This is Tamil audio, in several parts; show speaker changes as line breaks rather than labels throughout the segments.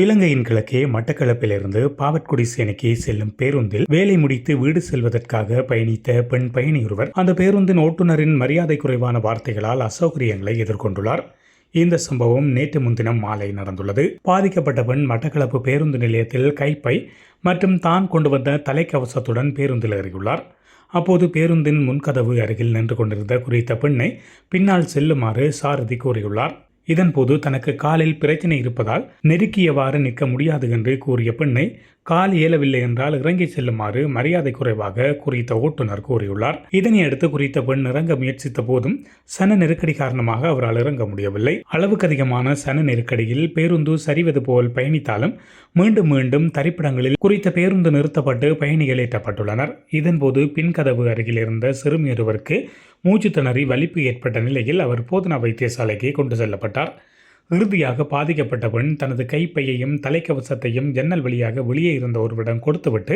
இலங்கையின் கிழக்கே மட்டக்களப்பிலிருந்து பாவற்குடி சேனைக்கு செல்லும் பேருந்தில் வேலை முடித்து வீடு செல்வதற்காக பயணித்த பெண் பயணியொருவர் அந்த பேருந்தின் ஓட்டுநரின் மரியாதை குறைவான வார்த்தைகளால் அசௌகரியங்களை எதிர்கொண்டுள்ளார். இந்த சம்பவம் நேற்று முன்தினம் மாலை நடந்துள்ளது. பாதிக்கப்பட்ட பெண் மட்டக்களப்பு பேருந்து நிலையத்தில் கைப்பை மற்றும் தான் கொண்டு வந்த தலைக்கவசத்துடன் பேருந்தில் ஏறியுள்ளார். அப்போது பேருந்தின் முன்கதவு அருகில் நின்று கொண்டிருந்த குறித்த பெண்ணை பின்னால் செல்லுமாறு சாரதி கூறியுள்ளார். இதன்போது தனக்கு காலில் பிரச்சனை இருப்பதால் நெருக்கியவாறு நிற்க முடியாது என்று கூறிய பெண்ணை கால் இயலவில்லை என்றால் இறங்கி செல்லுமாறு மரியாதை குறைவாக குறித்த ஓட்டுநர் கூறியுள்ளார். இதனையடுத்து குறித்த பெண் இறங்க முயற்சித்த போதும் சன நெருக்கடி காரணமாக அவரால் இறங்க முடியவில்லை. அளவுக்கு அதிகமான சன நெருக்கடியில் பேருந்து சரிவது போல் பயணித்தாலும் மீண்டும் மீண்டும் தரிப்பிடங்களில் குறித்த பேருந்து நிறுத்தப்பட்டு பயணிகள் ஏற்றப்பட்டுள்ளனர். இதன்போது பின்கதவு அருகில் இருந்த சிறுமியொருவருக்கு மூச்சு திணறி வலிப்பு ஏற்பட்ட நிலையில் அவர் போதனா வைத்தியசாலைக்கு கொண்டு செல்லப்பட்டார். இறுதியாக பாதிக்கப்பட்ட பெண் தனது கைப்பையையும் தலைக்கவசத்தையும் ஜன்னல் வழியாக வெளியே இருந்த ஒருவரிடம் கொடுத்துவிட்டு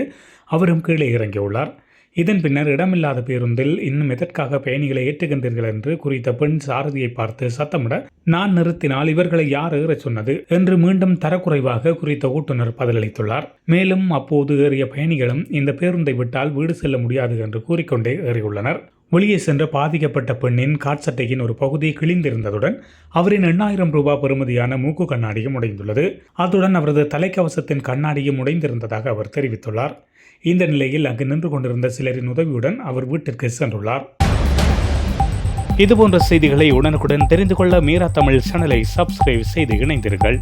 அவரும் கீழே இறங்கியுள்ளார். இதன் பின்னர் இடமில்லாத பேருந்தில் இன்னும் எதற்காக பயணிகளை ஏற்றுகின்றீர்கள் என்று குறித்த பெண் சாரதியை பார்த்து சத்தமிட, நான் நிறுத்தினால் இவர்களை யார் ஏற சொன்னது என்று மீண்டும் தரக்குறைவாக குறித்த ஓட்டுநர் பதிலளித்துள்ளார். மேலும் அப்போது ஏறிய பயணிகளும் இந்த பேருந்தை விட்டால் வீடு செல்ல முடியாது என்று கூறிக்கொண்டே ஏறியுள்ளனர். வெளியே சென்ற பாதிக்கப்பட்ட பெண்ணின் காட்சட்டையின் ஒரு பகுதி கிழிந்திருந்ததுடன் அவரின் 8,000 ரூபாய் பெறுமதியான மூக்கு கண்ணாடியும் உடைந்துள்ளது. அத்துடன் அவரது தலைக்கவசத்தின் கண்ணாடியும் உடைந்திருந்ததாக அவர் தெரிவித்துள்ளார். இந்த நிலையில் அங்கு நின்று கொண்டிருந்த சிலரின் உதவியுடன் அவர் வீட்டிற்கு சென்றுள்ளார். இதுபோன்ற செய்திகளை உடனுக்குடன் தெரிந்து கொள்ள மீரா தமிழ் சேனலை சப்ஸ்கிரைப் செய்து இணைந்தீர்கள்.